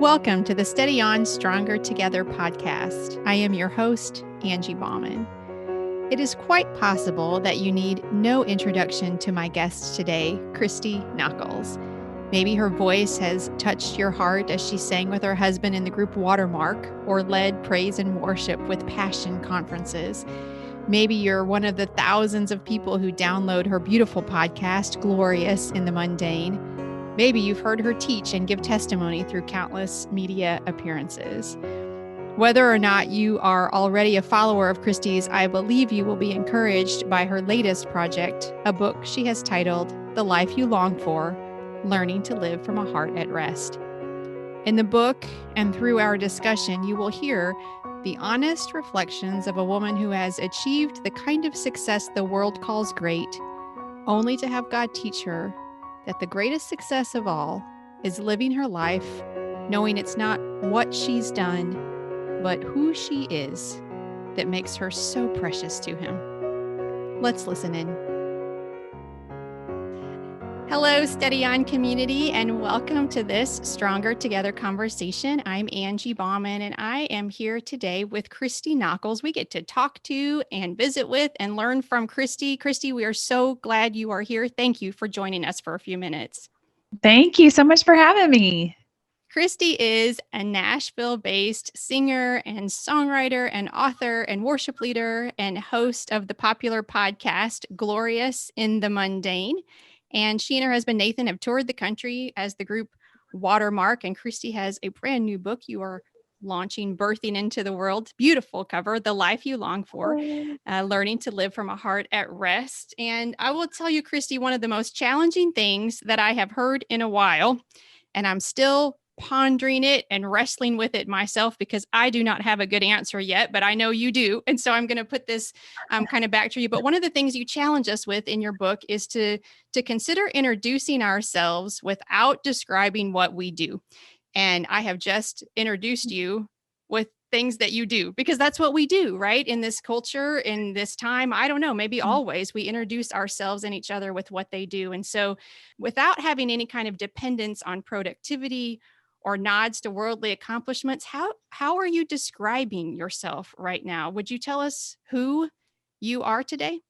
Welcome to the Steady On Stronger Together podcast. I am your host, Angie Bauman. It is quite possible that you need no introduction to my guest today, Christy Nockels. Maybe her voice has touched your heart as she sang with her husband in the group Watermark or led praise and worship with Passion conferences. Maybe you're one of the thousands of people who download her beautiful podcast, Glorious in the Mundane. Maybe you've heard her teach and give testimony through countless media appearances. Whether or not you are already a follower of Christy's, I believe you will be encouraged by her latest project, a book she has titled The Life You Long For, Learning to Live from a Heart at Rest. In the book and through our discussion, you will hear the honest reflections of a woman who has achieved the kind of success the world calls great, only to have God teach her that the greatest success of all is living her life knowing it's not what she's done, but who she is that makes her so precious to him. Let's listen in. Hello, Steady On community, and welcome to this Stronger Together conversation. I'm Angie Bauman, and I am here today with Christy Nockels. We get to talk to and visit with and learn from Christy. Christy, we are so glad you are here. Thank you for joining us for a few minutes. Thank you so much for having me. Christy is a Nashville-based singer and songwriter and author and worship leader and host of the popular podcast Glorious in the Mundane. And she and her husband, Nathan, have toured the country as the group Watermark. And Christy has a brand new book you are launching, birthing into the world. Beautiful cover, The Life You Long For, Learning to Live from a Heart at Rest. And I will tell you, Christy, one of the most challenging things that I have heard in a while, and I'm still pondering it and wrestling with it myself because I do not have a good answer yet, but I know you do. And so I'm going to put this kind of back to you. But one of the things you challenge us with in your book is to consider introducing ourselves without describing what we do. And I have just introduced you with things that you do, because that's what we do, right? In this culture, in this time, I don't know, maybe always we introduce ourselves and each other with what they do. And so without having any kind of dependence on productivity or nods to worldly accomplishments, how are you describing yourself right now? Would you tell us who you are today?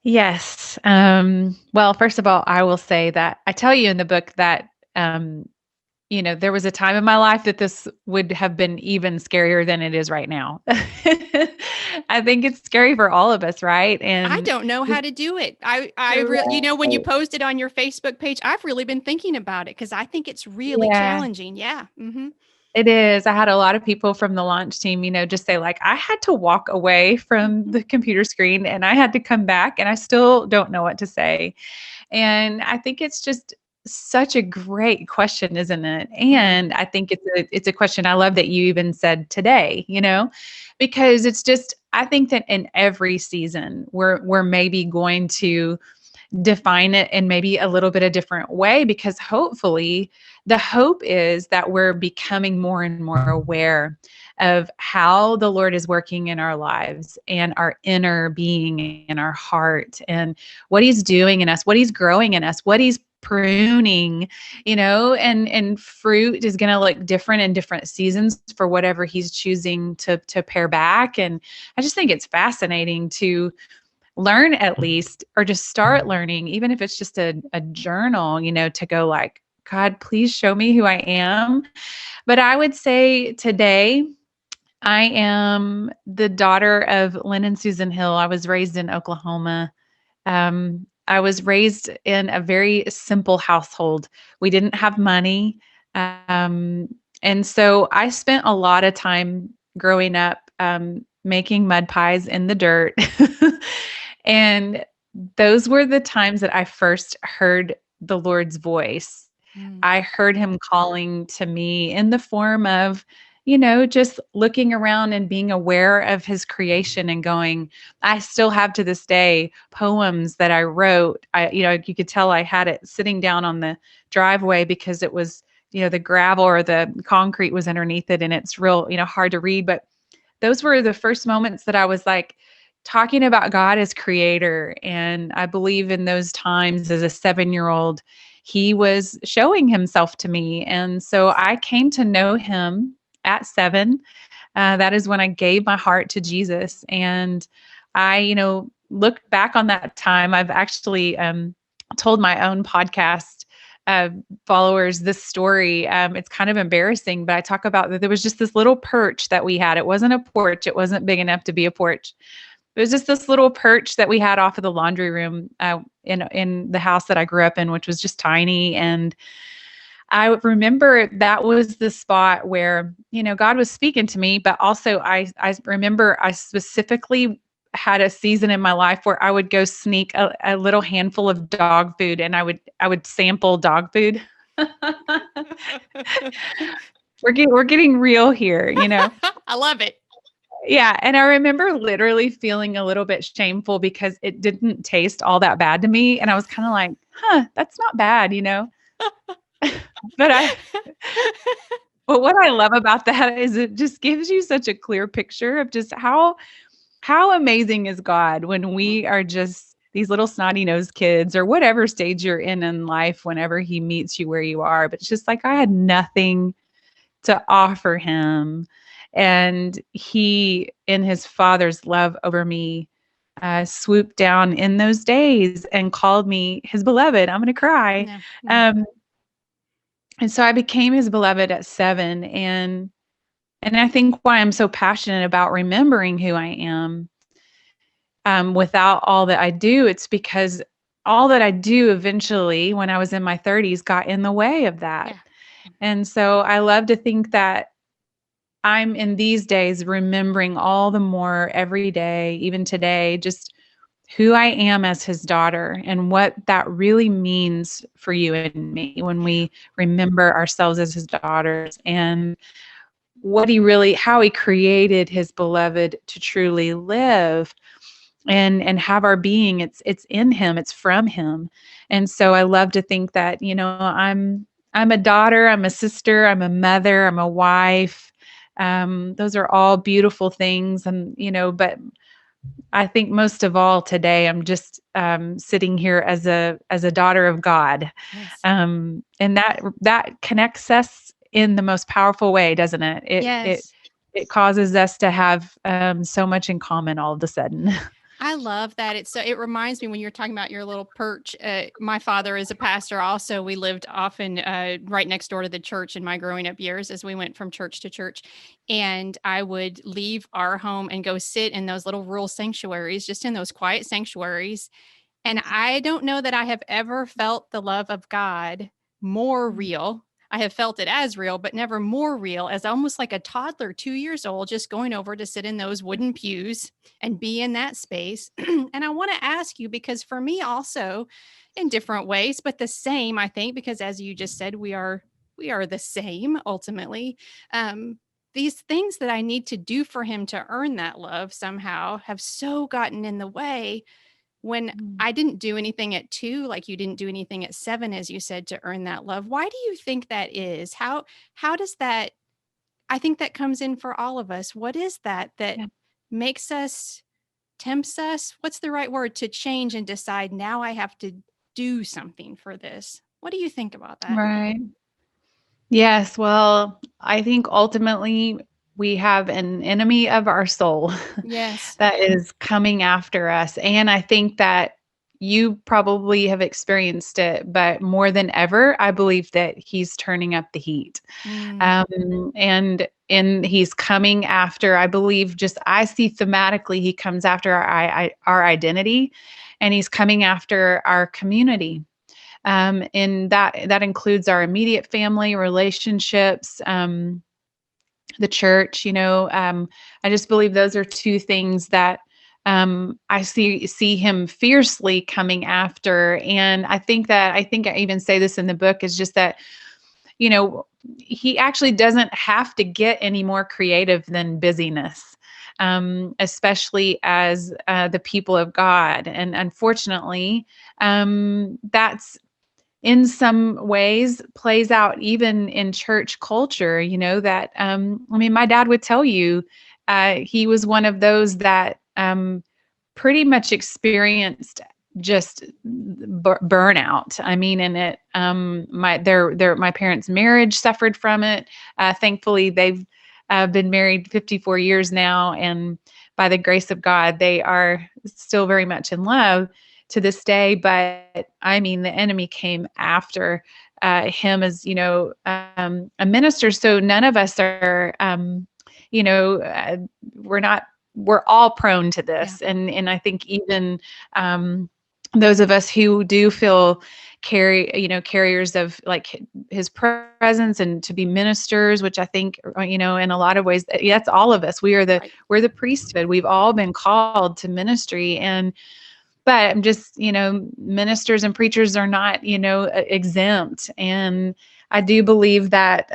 Yes. Well, first of all, I will say that I tell you in the book that, there was a time in my life that this would have been even scarier than it is right now. I think it's scary for all of us, right? I And don't know how to do it. When you posted on your Facebook page, I've really been thinking about it because I think it's really yeah, challenging. Yeah. Mm-hmm. it is. I had a lot of people from the launch team, just say like, I had to walk away from the computer screen and I had to come back and I still don't know what to say. And I think it's just such a great question, isn't it? And I think it's a question I love that you even said today, because it's just, I think that in every season we're maybe going to define it in maybe a little bit a different way, because hopefully the hope is that we're becoming more and more aware of how the Lord is working in our lives and our inner being in our heart, and what he's doing in us, what he's growing in us, what he's pruning, and fruit is going to look different in different seasons for whatever he's choosing to pare back. And I just think it's fascinating to learn, at least, or just start learning, even if it's just a journal, to go like, God, please show me who I am. But I would say today, I am the daughter of Lynn and Susan Hill. I was raised in Oklahoma. I was raised in a very simple household. We didn't have money. And so I spent a lot of time growing up making mud pies in the dirt. And those were the times that I first heard the Lord's voice. I heard him calling to me in the form of, just looking around and being aware of his creation and going, I still have to this day poems that I wrote. You could tell I had it sitting down on the driveway because it was, the gravel or the concrete was underneath it and it's real, hard to read. But those were the first moments that I was like, talking about God as creator. And I believe in those times as a 7-year-old, he was showing himself to me. And so I came to know him at 7. That is when I gave my heart to Jesus. And I, look back on that time. I've actually told my own podcast uh, followers this story. It's kind of embarrassing, but I talk about that there was just this little perch that we had. It wasn't a porch. It wasn't big enough to be a porch. It was just this little perch that we had off of the laundry room in the house that I grew up in, which was just tiny. And I remember that was the spot where, God was speaking to me, but also I remember I specifically had a season in my life where I would go sneak a little handful of dog food, and I would sample dog food. We're getting real here, I love it. Yeah. And I remember literally feeling a little bit shameful because it didn't taste all that bad to me. And I was kind of like, that's not bad, but but what I love about that is it just gives you such a clear picture of just how amazing is God when we are just these little snotty-nosed kids, or whatever stage you're in life whenever he meets you where you are. But it's just like I had nothing to offer him. And he, in his Father's love over me, swooped down in those days and called me his beloved. I'm going to cry. No. And so I became his beloved at 7. And I think why I'm so passionate about remembering who I am, without all that I do, it's because all that I do eventually, when I was in my 30s, got in the way of that. Yeah. And so I love to think that I'm in these days remembering all the more every day, even today, just who I am as his daughter and what that really means for you and me when we remember ourselves as his daughters, and how he created his beloved to truly live and have our being. It's in him, it's from him. And so I love to think that, I'm a daughter, I'm a sister, I'm a mother, I'm a wife. Those are all beautiful things. And, but I think most of all today, I'm just sitting here as a daughter of God. Yes. And that connects us in the most powerful way, doesn't it? Yes. It causes us to have so much in common all of a sudden. I love that. It reminds me when you're talking about your little perch. My father is a pastor also. We lived often right next door to the church in my growing up years as we went from church to church. And I would leave our home and go sit in those little rural sanctuaries, just in those quiet sanctuaries. And I don't know that I have ever felt the love of God more real. I have felt it as real, but never more real, as almost like a toddler, 2 years old, just going over to sit in those wooden pews and be in that space. And I want to ask you, because for me also, in different ways, but the same, I think, because as you just said, we are the same ultimately. These things that I need to do for him to earn that love somehow have so gotten in the way when I didn't do anything at 2, like you didn't do anything at 7, as you said, to earn that love. Why do you think that is? How does that, I think that comes in for all of us. What is that Yeah. makes us, tempts us? What's the right word, to change and decide now I have to do something for this? What do you think about that? Right. Yes. Well, I think ultimately we have an enemy of our soul Yes. that is coming after us. And I think that you probably have experienced it, but more than ever, I believe that he's turning up the heat. Mm, And he's coming after, I believe, I see thematically, he comes after our identity, and he's coming after our community. And that includes our immediate family, relationships, the church. I just believe those are two things that I see him fiercely coming after. And I think I even say this in the book, is just that, he actually doesn't have to get any more creative than busyness. Especially as the people of God. And unfortunately, that's in some ways plays out even in church culture, that, my dad would tell you, he was one of those that pretty much experienced just burnout. I mean, and it, my parents' marriage suffered from it. Thankfully, they've been married 54 years now, and by the grace of God, they are still very much in love to this day. But I mean, the enemy came after him as, a minister. So none of us are, you know, uh, we're all prone to Yeah. this. And I think even, those of us who do feel carriers of like his presence and to be ministers, which I think, in a lot of ways, that's all of us. Right. We're the priesthood. We've all been called to ministry. But I'm just, ministers and preachers are not, exempt. And I do believe that,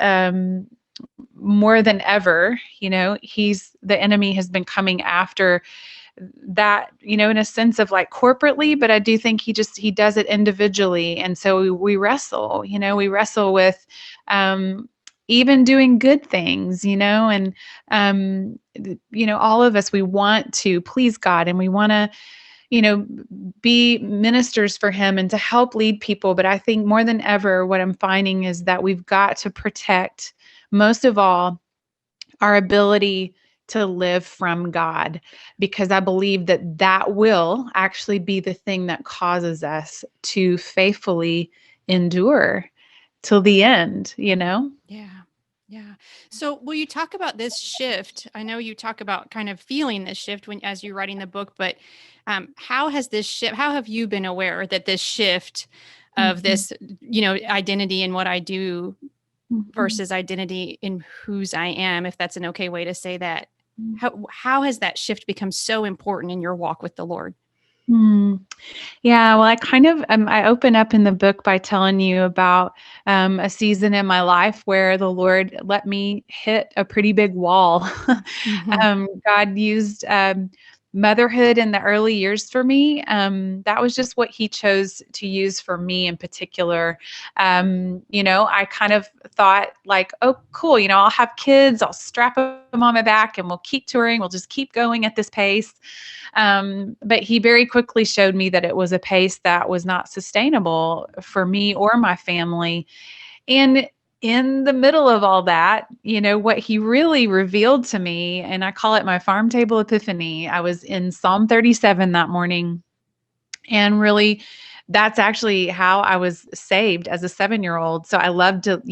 more than ever, the enemy has been coming after that, in a sense of like corporately, but I do think he does it individually. And so we wrestle, we wrestle with, even doing good things, and, all of us, we want to please God, and we want to, be ministers for him and to help lead people. But I think more than ever, what I'm finding is that we've got to protect, most of all, our ability to live from God, because I believe that that will actually be the thing that causes us to faithfully endure till the end, Yeah. Yeah. So will you talk about this shift? I know you talk about kind of feeling this shift as you're writing the book, but how has this shift, how have you been aware that this shift of Mhm, this, identity in what I do mhm, versus identity in whose I am, if that's an okay way to say that? mhm. How has that shift become so important in your walk with the Lord? Hmm. Yeah, well, I kind of I open up in the book by telling you about a season in my life where the Lord let me hit a pretty big wall. Hmm. God used motherhood in the early years for me. That was just what He chose to use for me in particular. I kind of thought like, oh, cool, I'll have kids, I'll strap them on my back, and we'll keep touring. We'll just keep going at this pace. But he very quickly showed me that it was a pace that was not sustainable for me or my family. And in the middle of all that, what he really revealed to me, and I call it my farm table epiphany. I was in Psalm 37 that morning, and really, that's actually how I was saved as a 7-year-old. So I love to,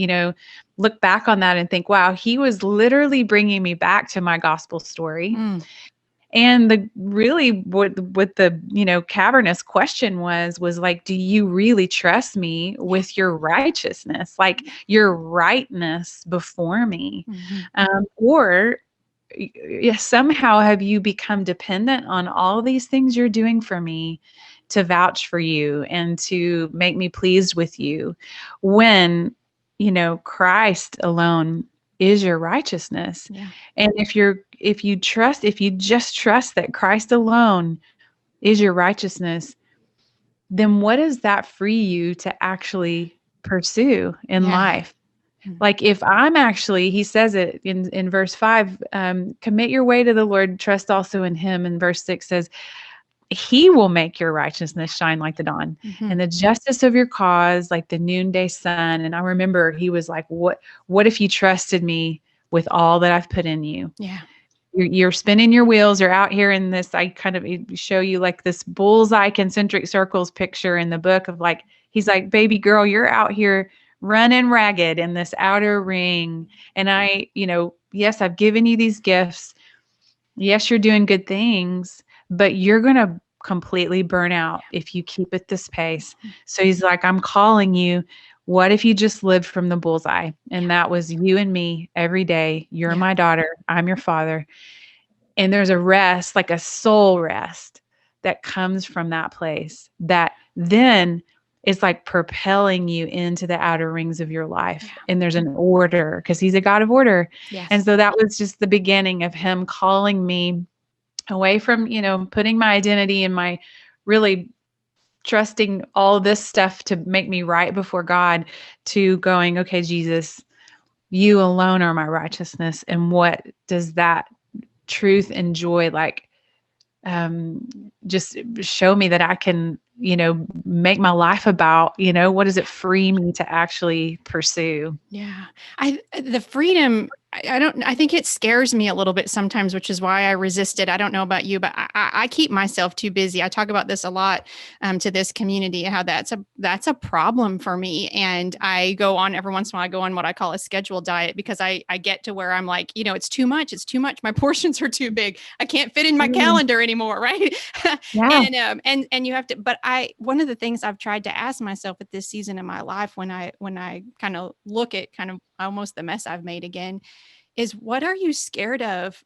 look back on that and think, wow, he was literally bringing me back to my gospel story. Mm. And the really what the, cavernous question was like, do you really trust me Yeah. with your righteousness, like Yeah. your rightness before me? Hmm. Or somehow have you become dependent on all these things you're doing for me to vouch for you and to make me pleased with you, when, Christ alone is your righteousness? Yeah. And if you just trust that Christ alone is your righteousness, then what does that free you to actually pursue in Yeah. life? Mhm. Like, if I'm actually, he says it in verse 5, commit your way to the Lord, trust also in him. And verse 6 says, he will make your righteousness shine like the dawn, Mhm. and the justice of your cause like the noonday sun. And I remember he was like, what if you trusted me with all that I've put in you? Yeah. You're spinning your wheels. You're out here in this. I kind of show you like this bullseye concentric circles picture in the book of like, he's like, baby girl, you're out here running ragged in this outer ring. And yes, I've given you these gifts. Yes, you're doing good things, but you're going to completely burn out if you keep at this pace. Mhm. So he's like, I'm calling you. What if you just lived from the bullseye? Yeah. And that was you and me every day. You're Yeah. my daughter. I'm your father. And there's a rest, like a soul rest, that comes from that place that then is like propelling you into the outer rings of your life. Yeah. And there's an order, because he's a God of order. And Yes. so that was just the beginning of him calling me away from, putting my identity and my really trusting all this stuff to make me right before God, to going, okay, Jesus, you alone are my righteousness. And what does that truth and joy like, just show me that I can make my life about, what does it free me to actually pursue? Yeah. The freedom, I think it scares me a little bit sometimes, which is why I resist it. I don't know about you, but I keep myself too busy. I talk about this a lot to this community, how that's a problem for me. And I go on every once in a while, I go on what I call a schedule diet, because I get to where I'm like, it's too much. It's too much. My portions are too big. I can't fit in my calendar anymore. Right. Yeah. And you have to, but one of the things I've tried to ask myself at this season in my life, when I kind of look at kind of almost the mess I've made again, is what are you scared of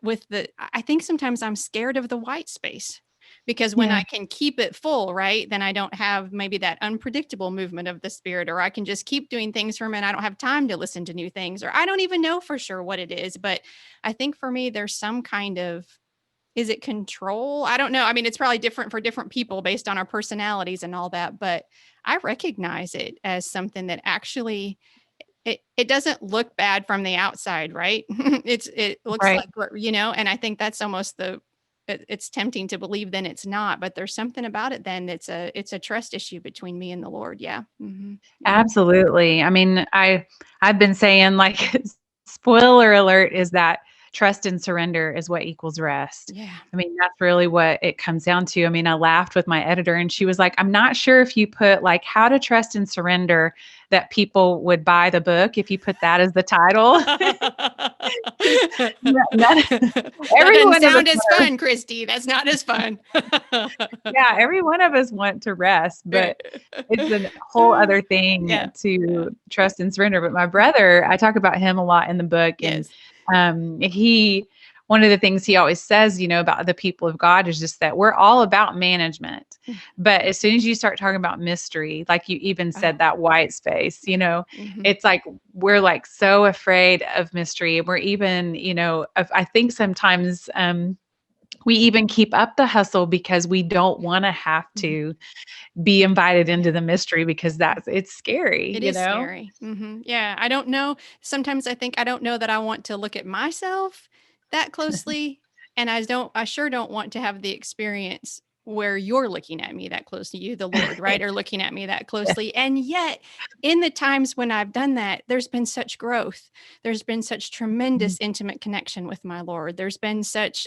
I think sometimes I'm scared of the white space, because when Yeah. I can keep it full, right, then I don't have maybe that unpredictable movement of the spirit, or I can just keep doing things for a minute. I don't have time to listen to new things, or I don't even know for sure what it is. But I think for me, there's some kind of, is it control? I don't know. I mean, it's probably different for different people based on our personalities and all that, but I recognize it as something that actually it doesn't look bad from the outside, right? It looks Right. like, and I think that's almost it's tempting to believe then it's not, but there's something about it then it's a trust issue between me and the Lord. Yeah. Mm-hmm. Yeah. Absolutely. I mean, I've been saying, like, spoiler alert is that trust and surrender is what equals rest. Yeah. I mean, that's really what it comes down to. I mean, I laughed with my editor and she was like, I'm not sure if you put like how to trust and surrender that people would buy the book if you put that as the title. That Every doesn't one of us sound as fun, Christy. That's not as fun. yeah, every one of us want to rest, but it's a whole other thing Yeah. to trust and surrender. But my brother, I talk about him a lot in the book. And Yes. one of the things he always says, about the people of God is just that we're all about management. But as soon as you start talking about mystery, like you even said, that white space, Mhm. it's like we're like so afraid of mystery. We're even, I think sometimes we even keep up the hustle because we don't want to have to be invited into the mystery, because it's scary, It is scary. Yeah. I don't know. Sometimes I think I don't know that I want to look at myself that closely. And I sure don't want to have the experience where you're looking at me that closely, you, the Lord, right? Or looking at me that closely. And yet, in the times when I've done that, there's been such growth. There's been such tremendous intimate connection with my Lord. There's been such,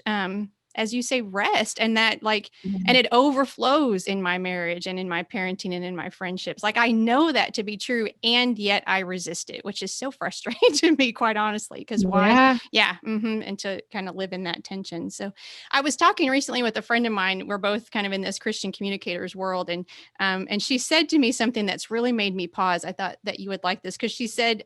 as you say, rest, and that and it overflows in my marriage and in my parenting and in my friendships. Like, I know that to be true, and yet I resist it, which is so frustrating to me, quite honestly, because why? Yeah. Yeah. And to kind of live in that tension. So I was talking recently with a friend of mine. We're both kind of in this Christian communicators world. And she said to me something that's really made me pause. I thought that you would like this, because she said,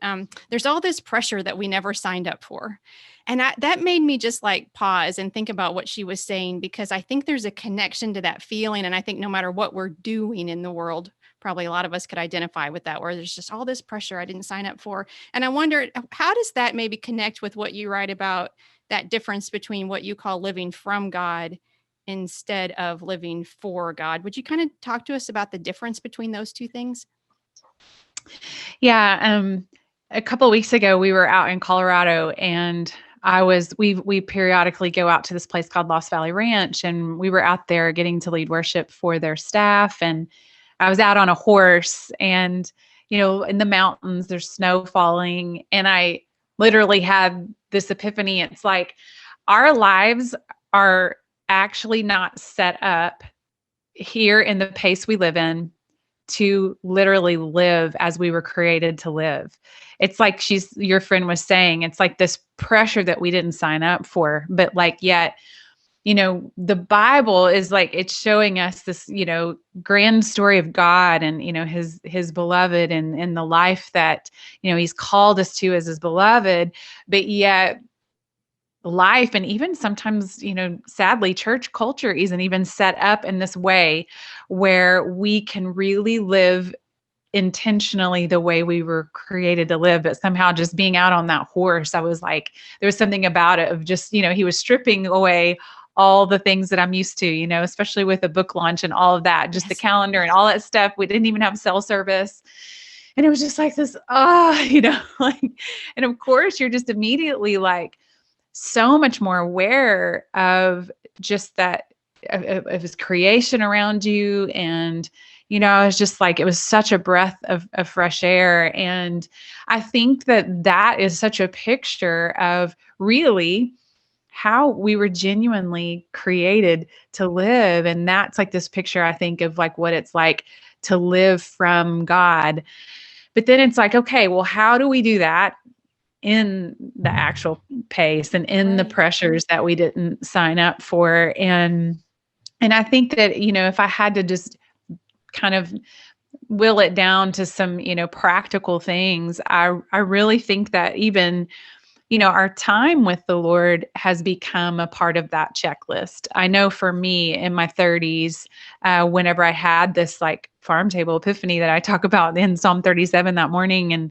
there's all this pressure that we never signed up for. And that made me just like pause and think about what she was saying, because I think there's a connection to that feeling. And I think no matter what we're doing in the world, probably a lot of us could identify with that, where there's just all this pressure I didn't sign up for. And I wondered, how does that maybe connect with what you write about, that difference between what you call living from God instead of living for God? Would you kind of talk to us about the difference between those two things? Yeah. A couple of weeks ago, we were out in Colorado, and we periodically go out to this place called Lost Valley Ranch, and we were out there getting to lead worship for their staff. And I was out on a horse, and, in the mountains, there's snow falling. And I literally had this epiphany. It's like our lives are actually not set up here in the pace we live in to literally live as we were created to live. It's like your friend was saying, it's like this pressure that we didn't sign up for, but like, yet, the Bible is like, it's showing us this, grand story of God and, his beloved, and the life that, he's called us to as his beloved. But yet life, and even sometimes, sadly, church culture isn't even set up in this way where we can really live intentionally the way we were created to live. But somehow, just being out on that horse, I was like, there was something about it of just, he was stripping away all the things that I'm used to, especially with a book launch and all of that, just the calendar and all that stuff. We didn't even have cell service. And it was just like this, like, and of course you're just immediately like so much more aware of just that of his creation around you. And, I was just like, it was such a breath of fresh air. And I think that is such a picture of really how we were genuinely created to live. And that's like this picture, I think, of like what it's like to live from God. But then it's like, okay, well, how do we do that in the actual pace and in the pressures that we didn't sign up for? And I think that, if I had to just kind of will it down to some, practical things, I really think that even, our time with the Lord has become a part of that checklist. I know for me in my 30s, whenever I had this like farm table epiphany that I talk about in Psalm 37 that morning, and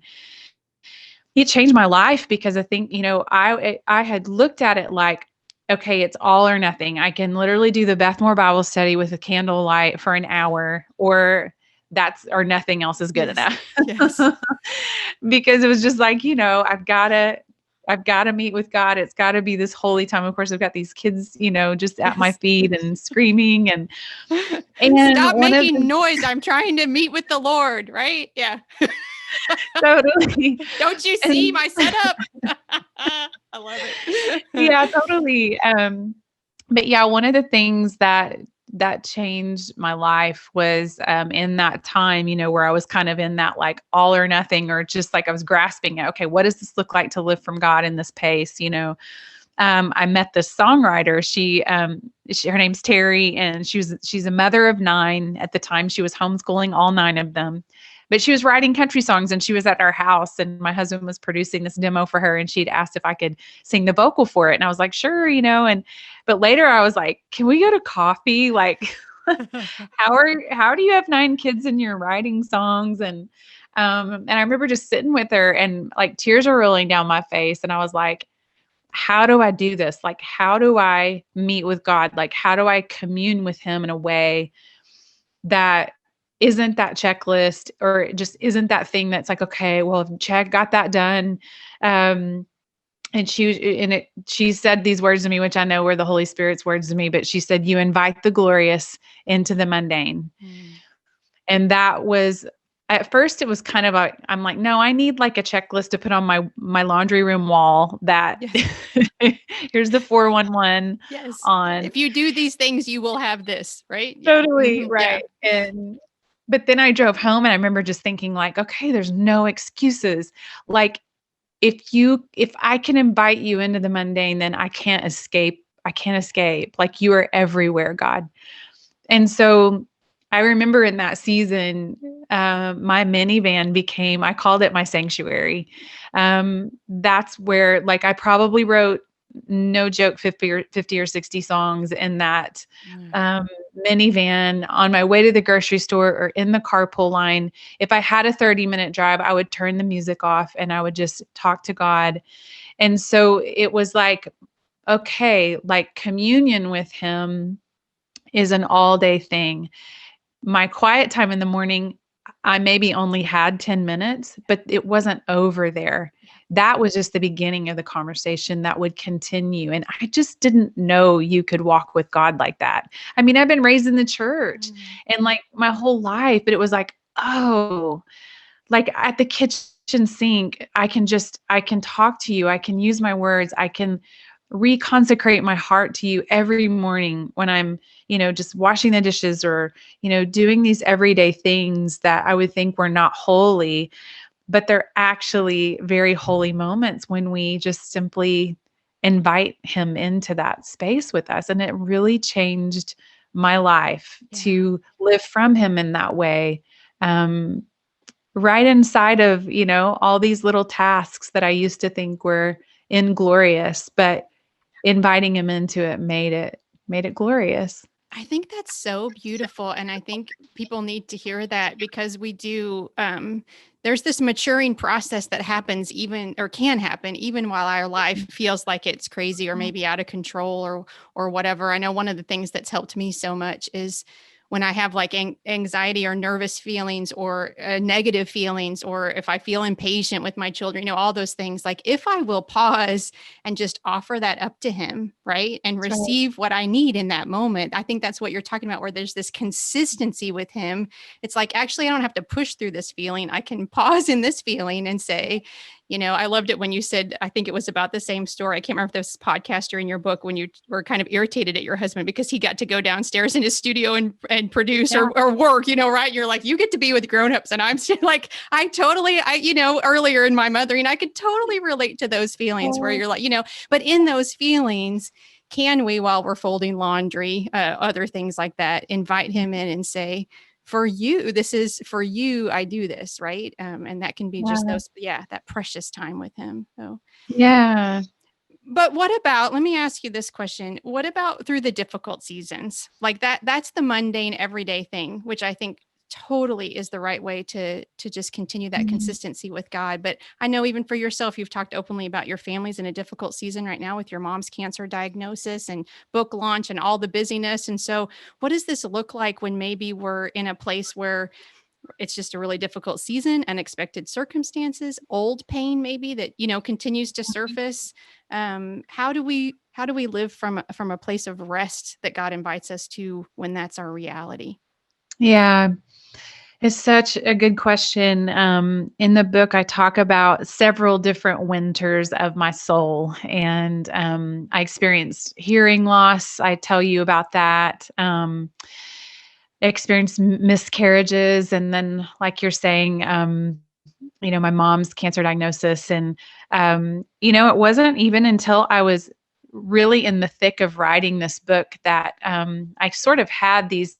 it changed my life because I think, I had looked at it like, okay, it's all or nothing. I can literally do the Beth Moore Bible study with a candlelight for an hour, or nothing else is good enough. Yes. Because it was just like, I've got to meet with God. It's got to be this holy time. Of course, I've got these kids, just at my feet and screaming and stop making noise. I'm trying to meet with the Lord, right? Yeah. Totally. Don't you see my setup? I love it. Yeah, totally. But yeah, one of the things that changed my life was in that time, where I was kind of in that like all or nothing, or just like I was grasping at, okay, what does this look like to live from God in this pace? I met this songwriter. Her name's Terry, and she's a mother of 9. At the time, she was homeschooling all 9 of them. But she was writing country songs, and she was at our house, and my husband was producing this demo for her, and she'd asked if I could sing the vocal for it. And I was like, sure, but later I was like, can we go to coffee? Like, how do you have 9 kids and you're writing songs? And I remember just sitting with her, and like tears are rolling down my face. And I was like, how do I do this? Like, how do I meet with God? Like, how do I commune with him in a way that isn't that checklist, or just isn't that thing that's like, okay, well, check, got that done. And she said these words to me, which I know were the Holy Spirit's words to me, but she said, you invite the glorious into the mundane. And that was, at first it was kind of I'm like, no, I need like a checklist to put on my laundry room wall that here's the 411 on. If you do these things, you will have this, right? Totally. Right. Yeah. But then I drove home, and I remember just thinking like, okay, there's no excuses. Like, if I can invite you into the mundane, then I can't escape. Like, you are everywhere, God. And so I remember in that season, my minivan I called it my sanctuary. That's where, like, I probably wrote, no joke, 50 or 60 songs in that minivan on my way to the grocery store or in the carpool line. If I had a 30-minute drive, I would turn the music off and I would just talk to God. And so it was like, okay, like communion with him is an all-day thing. My quiet time in the morning, I maybe only had 10 minutes, but it wasn't over there. That was just the beginning of the conversation that would continue. And I just didn't know you could walk with God like that. I mean, I've been raised in the church and like my whole life, but it was like, oh, like at the kitchen sink, I can talk to you. I can use my words. I can reconsecrate my heart to you every morning when I'm, just washing the dishes or, doing these everyday things that I would think were not holy, but they're actually very holy moments when we just simply invite him into that space with us. And it really changed my life to live from him in that way. Right inside of, all these little tasks that I used to think were inglorious, but inviting him into it made it glorious. I think that's so beautiful. And I think people need to hear that because we do, there's this maturing process that happens can happen even while our life feels like it's crazy or maybe out of control or whatever. I know one of the things that's helped me so much is when I have like anxiety or nervous feelings or negative feelings, or if I feel impatient with my children, all those things, like if I will pause and just offer that up to him, right, and That's right. receive what I need in that moment, I think that's what you're talking about, where there's this consistency with him. It's like, actually, I don't have to push through this feeling. I can pause in this feeling and say, I loved it when you said, I think it was about the same story. I can't remember if this podcast or in your book, when you were kind of irritated at your husband because he got to go downstairs in his studio and produce Yeah. or work, right? You're like, you get to be with grownups. And I'm still like, earlier in my mothering, I could totally relate to those feelings where you're like, but in those feelings, can we, while we're folding laundry, other things like that, invite him in and say, for you, this is for you, I do this, right? And that can be just Yeah. that precious time with him. So, Yeah. but what about, let me ask you this question. What about through the difficult seasons? Like that's the mundane everyday thing, which I think totally is the right way to just continue that Mhm. consistency with God. But I know even for yourself, you've talked openly about your family's in a difficult season right now with your mom's cancer diagnosis and book launch and all the busyness. And so what does this look like when maybe we're in a place where it's just a really difficult season, unexpected circumstances, old pain maybe that continues to surface? How do we live from a place of rest that God invites us to when that's our reality? Yeah. It's such a good question. In the book, I talk about several different winters of my soul, and I experienced hearing loss. I tell you about that. Experienced miscarriages, and then, like you're saying, my mom's cancer diagnosis, and it wasn't even until I was really in the thick of writing this book that I sort of had these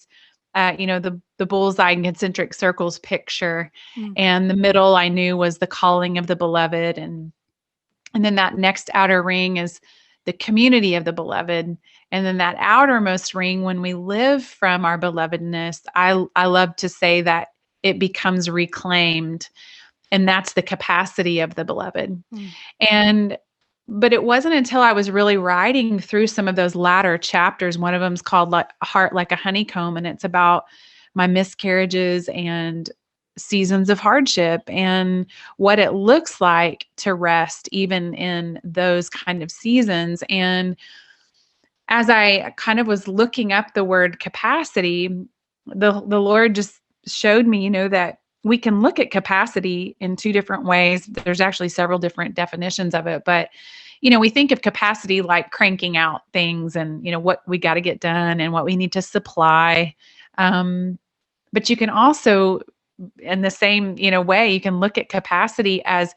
the bullseye and concentric circles picture, Mm. and the middle I knew was the calling of the beloved, and then that next outer ring is the community of the beloved, and then that outermost ring, when we live from our belovedness, I love to say that it becomes reclaimed, and that's the capacity of the beloved. Mm. And but it wasn't until I was really writing through some of those latter chapters. One of them is called like Heart Like a Honeycomb, and it's about my miscarriages and seasons of hardship and what it looks like to rest even in those kind of seasons. And as I kind of was looking up the word capacity, the Lord just showed me, that we can look at capacity in two different ways. There's actually several different definitions of it, but we think of capacity like cranking out things and what we got to get done and what we need to supply. But you can also, in the same way, you can look at capacity as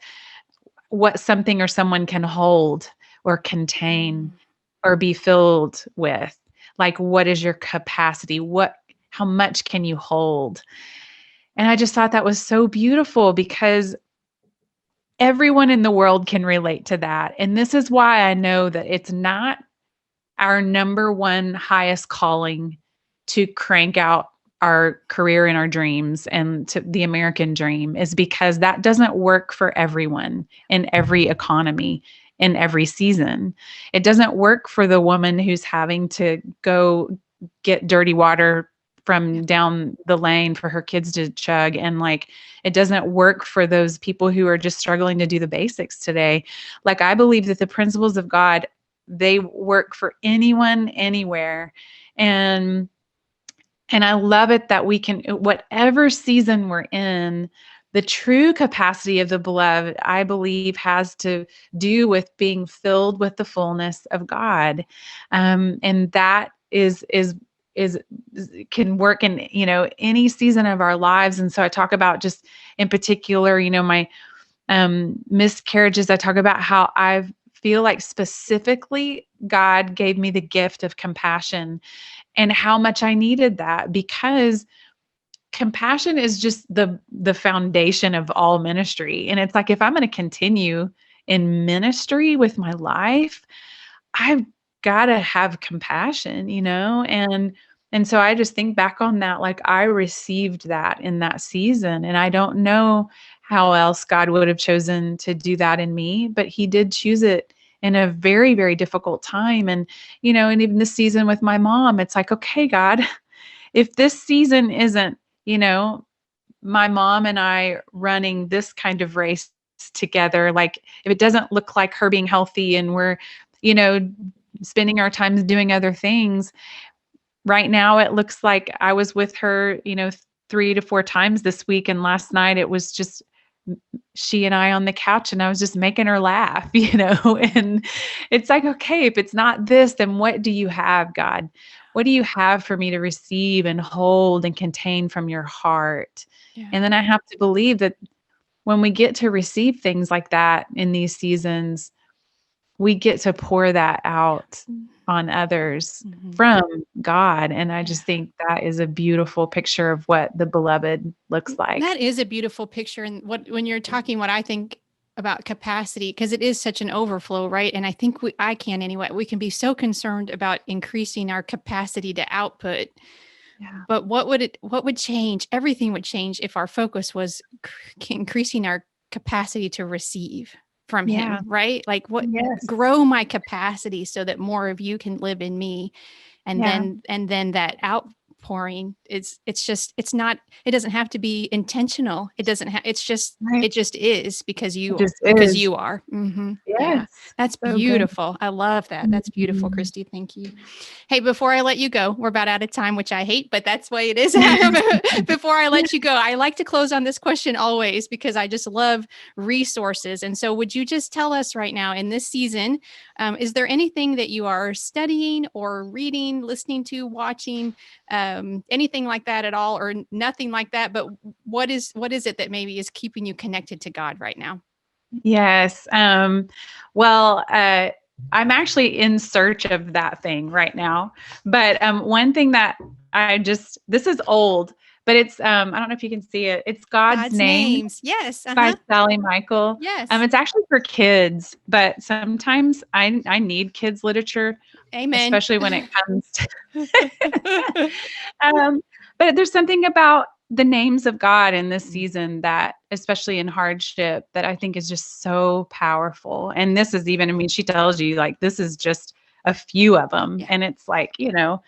what something or someone can hold or contain Mm. or be filled with. Like, what is your capacity? How much can you hold? And I just thought that was so beautiful because everyone in the world can relate to that. And this is why I know that it's not our number one highest calling to crank out our career and our dreams and to the American dream, is because that doesn't work for everyone in every economy, in every season. It doesn't work for the woman who's having to go get dirty water Yeah. from down the lane for her kids to chug, and like it doesn't work for those people who are just struggling to do the basics today. Like, I believe that the principles of God, they work for anyone, anywhere. And I love it that we can, whatever season we're in, the true capacity of the beloved, I believe, has to do with being filled with the fullness of God. And that is can work in, any season of our lives. And so I talk about, just in particular, my miscarriages. I talk about how I feel like specifically God gave me the gift of compassion, and how much I needed that, because compassion is just the foundation of all ministry. And it's like, if I'm going to continue in ministry with my life, I've got to have compassion, and so I just think back on that, like I received that in that season, and I don't know how else God would have chosen to do that in me, but he did choose it in a very, very difficult time. And, and even this season with my mom, it's like, okay, God, if this season isn't, my mom and I running this kind of race together, like if it doesn't look like her being healthy and we're, you know, spending our time doing other things, right now it looks like I was with her, 3 to 4 times this week. And last night it was just she and I on the couch and I was just making her laugh, and it's like, okay, if it's not this, then what do you have, God? What do you have for me to receive and hold and contain from your heart? Yeah. And then I have to believe that when we get to receive things like that in these seasons, we get to pour that out on others from God. And I just think that is a beautiful picture of what the beloved looks like. That is a beautiful picture. And when you're talking, what I think about capacity, because it is such an overflow, right? And I think I can anyway, we can be so concerned about increasing our capacity to output. Yeah. But what would change? Everything would change if our focus was increasing our capacity to receive from him, right? Like grow my capacity so that more of you can live in me. And then that outpouring it doesn't have to be intentional. It doesn't have, it just is because you are. Mm-hmm. Yes. Yeah. That's so beautiful. Good. I love that. That's beautiful, Christy. Thank you. Hey, before I let you go, we're about out of time, which I hate, but that's the way it is. Before I let you go, I like to close on this question always because I just love resources. And so would you just tell us right now in this season, is there anything that you are studying or reading, listening to, watching, anything like that at all, or nothing like that? But what is it that maybe is keeping you connected to God right now? Yes. Well, I'm actually in search of that thing right now. But one thing that this is old, but it's, I don't know if you can see it. It's God's Names. Yes. By Sally Michael. Yes. It's actually for kids, but sometimes I need kids literature. Amen. Especially when it comes to, but there's something about the names of God in this season that, especially in hardship, that I think is just so powerful. And this is even, she tells you like, this is just a few of them. Yeah. And it's like, a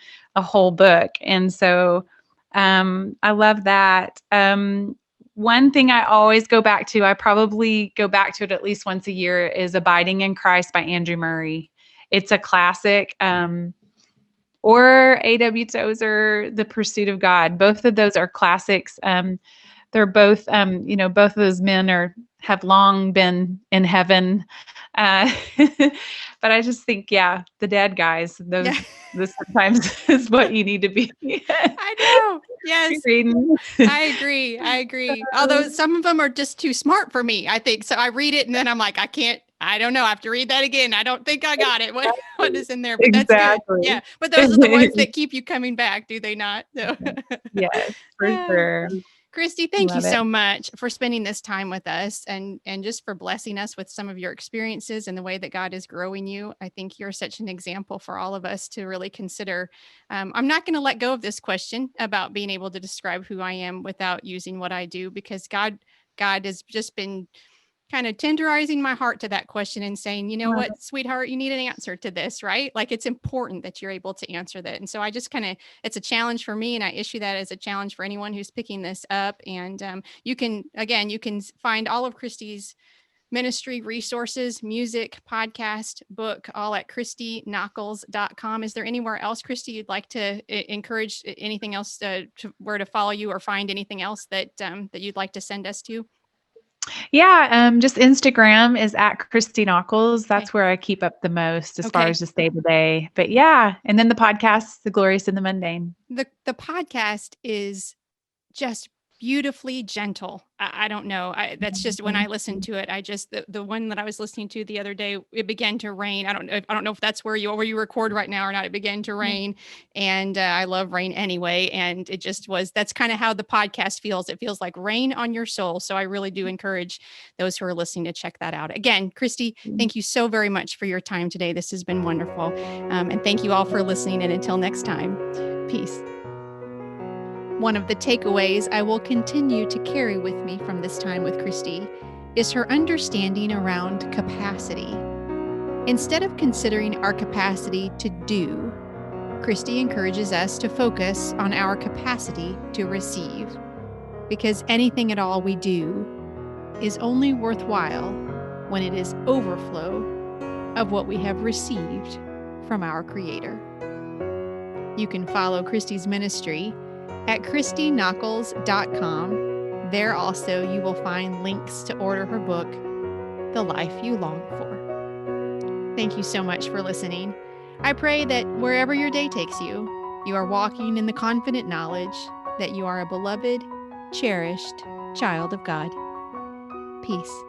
whole book. And so, I love that. One thing I always go back to, I probably go back to it at least once a year, is Abiding in Christ by Andrew Murray. It's a classic. Or A.W. Tozer, The Pursuit of God. Both of those are classics. They're both, both of those men have long been in heaven. But I just think, the dead guys, this sometimes is what you need to be. I know. Yes. Reading. I agree. Although some of them are just too smart for me, I think. So I read it and then I'm like, I don't know. I have to read that again. I don't think I got it. What is in there? But exactly. That's good. Yeah. But those are the ones that keep you coming back, do they not? No. Yes, for sure. Christy, thank you so much for spending this time with us and just for blessing us with some of your experiences and the way that God is growing you. I think you're such an example for all of us to really consider. I'm not going to let go of this question about being able to describe who I am without using what I do, because God has just been kind of tenderizing my heart to that question and saying, you know what, sweetheart, you need an answer to this, right? Like it's important that you're able to answer that. And so I just it's a challenge for me. And I issue that as a challenge for anyone who's picking this up. And you can find all of Christy's ministry resources, music, podcast, book, all at ChristyNockels.com. Is there anywhere else, Christy, you'd like to encourage anything else where to follow you or find anything else that you'd like to send us to? Yeah, just Instagram is at Christy Nockels. That's where I keep up the most as far as just day to day. But and then the podcast, The Glorious and the Mundane. The podcast is just beautifully gentle. I don't know. That's just when I listen to it. The one that I was listening to the other day, it began to rain. I don't know if that's where you record right now or not. It began to rain, and I love rain anyway. And it just was. That's kind of how the podcast feels. It feels like rain on your soul. So I really do encourage those who are listening to check that out. Again, Christy, thank you so very much for your time today. This has been wonderful, and thank you all for listening. And until next time, peace. One of the takeaways I will continue to carry with me from this time with Christy is her understanding around capacity. Instead of considering our capacity to do, Christy encourages us to focus on our capacity to receive, because anything at all we do is only worthwhile when it is overflow of what we have received from our Creator. You can follow Christy's ministry at ChristyNockels.com. There also you will find links to order her book, The Life You Long For. Thank you so much for listening. I pray that wherever your day takes you, you are walking in the confident knowledge that you are a beloved, cherished child of God. Peace.